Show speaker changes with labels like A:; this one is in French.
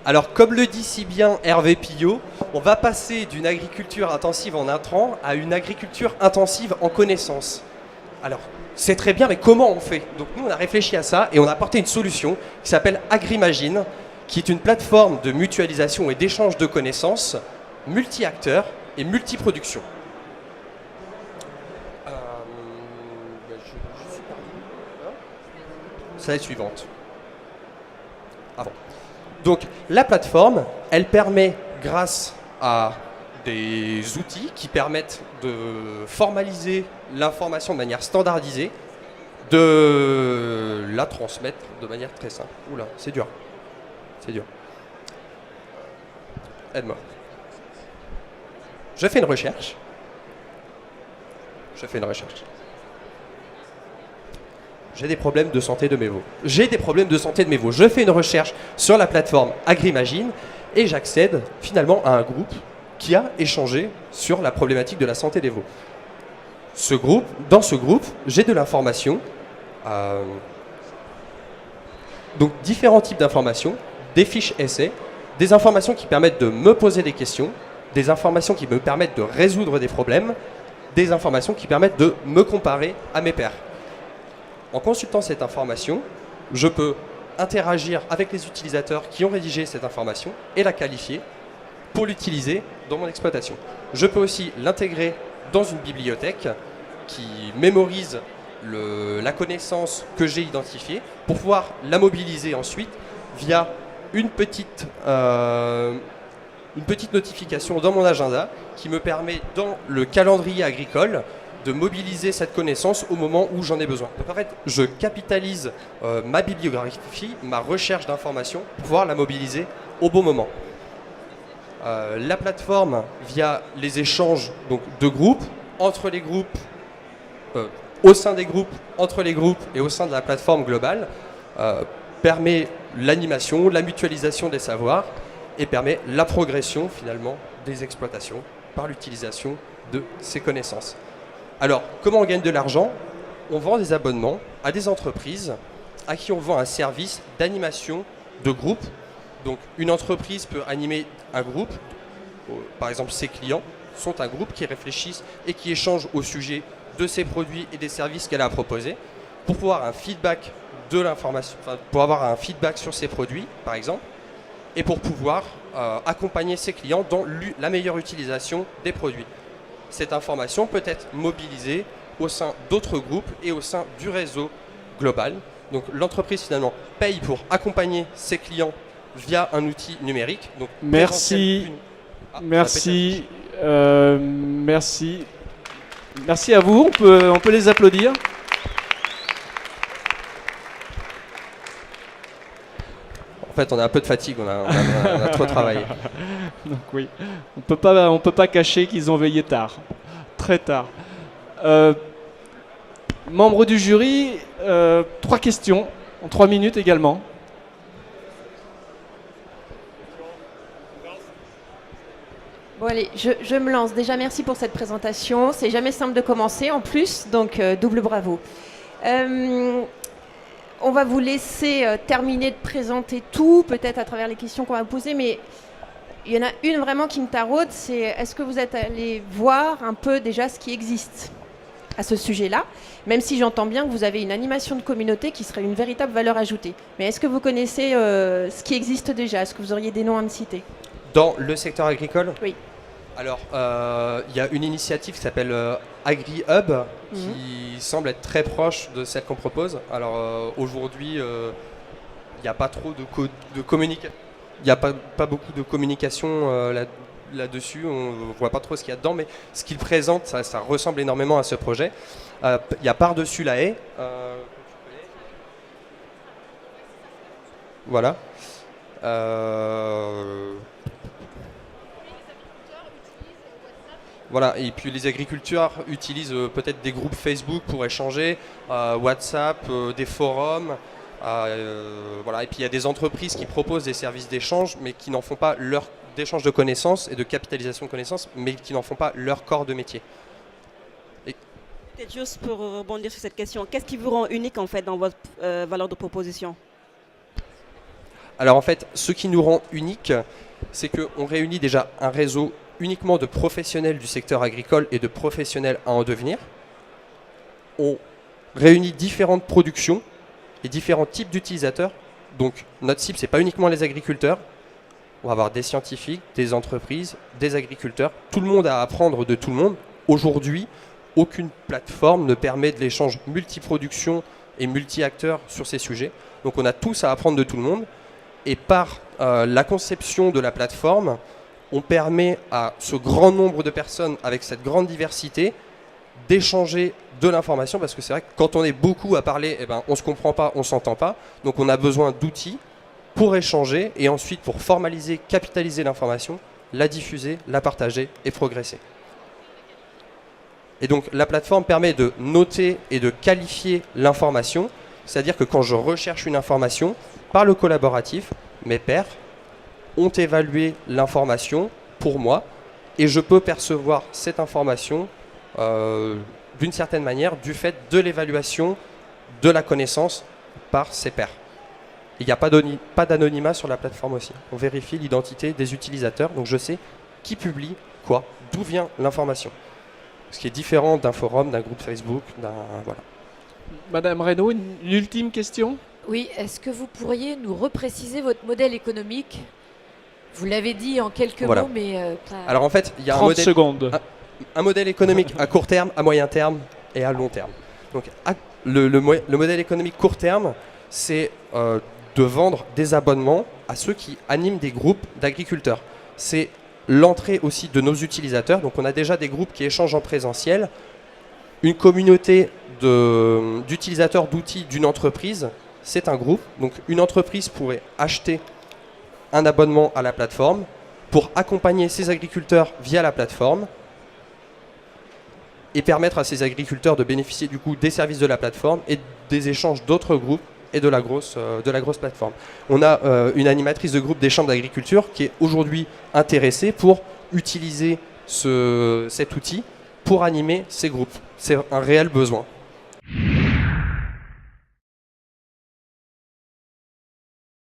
A: Alors, comme le dit si bien Hervé Pillot, on va passer d'une agriculture intensive en intrants à une agriculture intensive en connaissances. Alors, c'est très bien, mais comment on fait? Donc nous, on a réfléchi à ça et on a apporté une solution qui s'appelle Agrimagine, qui est une plateforme de mutualisation et d'échange de connaissances multi-acteurs et multi-production. Slide suivante. Avant. Donc la plateforme, elle permet, grâce à des outils qui permettent de formaliser l'information de manière standardisée, de la transmettre de manière très simple. Oula, c'est dur. C'est dur. Aide-moi. Je fais une recherche. J'ai des problèmes de santé de mes veaux. Je fais une recherche sur la plateforme Agrimagine et j'accède finalement à un groupe qui a échangé sur la problématique de la santé des veaux. Dans ce groupe, j'ai de l'information, donc différents types d'informations, des fiches essais, des informations qui permettent de me poser des questions, des informations qui me permettent de résoudre des problèmes, des informations qui permettent de me comparer à mes pairs. En consultant cette information, je peux interagir avec les utilisateurs qui ont rédigé cette information et la qualifier pour l'utiliser dans mon exploitation. Je peux aussi l'intégrer dans une bibliothèque qui mémorise la connaissance que j'ai identifiée pour pouvoir la mobiliser ensuite via une petite notification dans mon agenda qui me permet, dans le calendrier agricole, de mobiliser cette connaissance au moment où j'en ai besoin. Donc en fait, je capitalise ma bibliographie, ma recherche d'informations pour pouvoir la mobiliser au bon moment. La plateforme, via les échanges donc, de groupes, entre les groupes, au sein des groupes, entre les groupes et au sein de la plateforme globale, permet l'animation, la mutualisation des savoirs et permet la progression finalement des exploitations par l'utilisation de ces connaissances. Alors, comment on gagne de l'argent? On vend des abonnements à des entreprises à qui on vend un service d'animation de groupe. Donc, une entreprise peut animer un groupe, par exemple ses clients sont un groupe qui réfléchissent et qui échangent au sujet de ses produits et des services qu'elle a à proposer pour pouvoir avoir un feedback de l'information, pour avoir un feedback sur ses produits, par exemple, et pour pouvoir accompagner ses clients dans la meilleure utilisation des produits. Cette information peut être mobilisée au sein d'autres groupes et au sein du réseau global. Donc l'entreprise finalement paye pour accompagner ses clients via un outil numérique. Donc,
B: merci. Merci à vous, on peut les applaudir.
A: En fait, on a un peu de fatigue, on a trop travaillé.
B: Donc oui, on peut pas cacher qu'ils ont veillé tard, très tard. Membres du jury, 3 questions, en 3 minutes également.
C: Bon allez, je me lance. Déjà, merci pour cette présentation. C'est jamais simple de commencer en plus, donc double bravo. On va vous laisser terminer de présenter tout, peut-être à travers les questions qu'on va vous poser, mais il y en a une vraiment qui me taraude, c'est est-ce que vous êtes allé voir un peu déjà ce qui existe à ce sujet-là, même si j'entends bien que vous avez une animation de communauté qui serait une véritable valeur ajoutée. Mais est-ce que vous connaissez ce qui existe déjà? Est-ce que vous auriez des noms à me citer?
A: Dans le secteur agricole?
C: Oui.
A: Alors, il y a une initiative qui s'appelle AgriHub, qui semble être très proche de celle qu'on propose. Alors, aujourd'hui, il n'y a pas trop de communication. Il n'y a pas beaucoup de communication là-dessus. On ne voit pas trop ce qu'il y a dedans, mais ce qu'il présente, ça ressemble énormément à ce projet. Il y a Par-dessus la haie. Voilà. Voilà, et puis les agriculteurs utilisent peut-être des groupes Facebook pour échanger, WhatsApp, des forums, voilà. Et puis il y a des entreprises qui proposent des services d'échange, mais qui n'en font pas d'échange de connaissances et de capitalisation de connaissances, mais qui n'en font pas leur corps de métier.
D: Peut-être juste pour rebondir sur cette question, qu'est-ce qui vous rend unique en fait dans votre valeur de proposition?
A: Alors en fait, ce qui nous rend unique, c'est qu'on réunit déjà un réseau uniquement de professionnels du secteur agricole et de professionnels à en devenir. On réunit différentes productions et différents types d'utilisateurs. Donc notre cible, ce n'est pas uniquement les agriculteurs. On va avoir des scientifiques, des entreprises, des agriculteurs. Tout le monde a à apprendre de tout le monde. Aujourd'hui, aucune plateforme ne permet de l'échange multiproduction et multi-acteurs sur ces sujets. Donc on a tous à apprendre de tout le monde. Et par la conception de la plateforme, on permet à ce grand nombre de personnes avec cette grande diversité d'échanger de l'information, parce que c'est vrai que quand on est beaucoup à parler, on ne se comprend pas, on ne s'entend pas. Donc on a besoin d'outils pour échanger et ensuite pour formaliser, capitaliser l'information, la diffuser, la partager et progresser. Et donc la plateforme permet de noter et de qualifier l'information, c'est-à-dire que quand je recherche une information, par le collaboratif, mes pairs ont évalué l'information pour moi et je peux percevoir cette information d'une certaine manière du fait de l'évaluation de la connaissance par ses pairs. Il n'y a pas d'anonymat sur la plateforme aussi. On vérifie l'identité des utilisateurs, donc je sais qui publie quoi, d'où vient l'information. Ce qui est différent d'un forum, d'un groupe Facebook, voilà.
B: Madame Reynaud, une ultime question?
D: Oui, est-ce que vous pourriez nous repréciser votre modèle économique? Vous l'avez dit en quelques mots, mais...
A: Alors en fait, il y a
B: 30 secondes.
A: Un modèle économique à court terme, à moyen terme et à long terme. Donc le modèle économique court terme, c'est de vendre des abonnements à ceux qui animent des groupes d'agriculteurs. C'est l'entrée aussi de nos utilisateurs. Donc on a déjà des groupes qui échangent en présentiel. Une communauté d'utilisateurs d'outils d'une entreprise, c'est un groupe. Donc une entreprise pourrait acheter un abonnement à la plateforme pour accompagner ses agriculteurs via la plateforme et permettre à ces agriculteurs de bénéficier du coup des services de la plateforme et des échanges d'autres groupes et de la grosse plateforme. On a une animatrice de groupe des chambres d'agriculture qui est aujourd'hui intéressée pour utiliser cet outil pour animer ces groupes. C'est un réel besoin.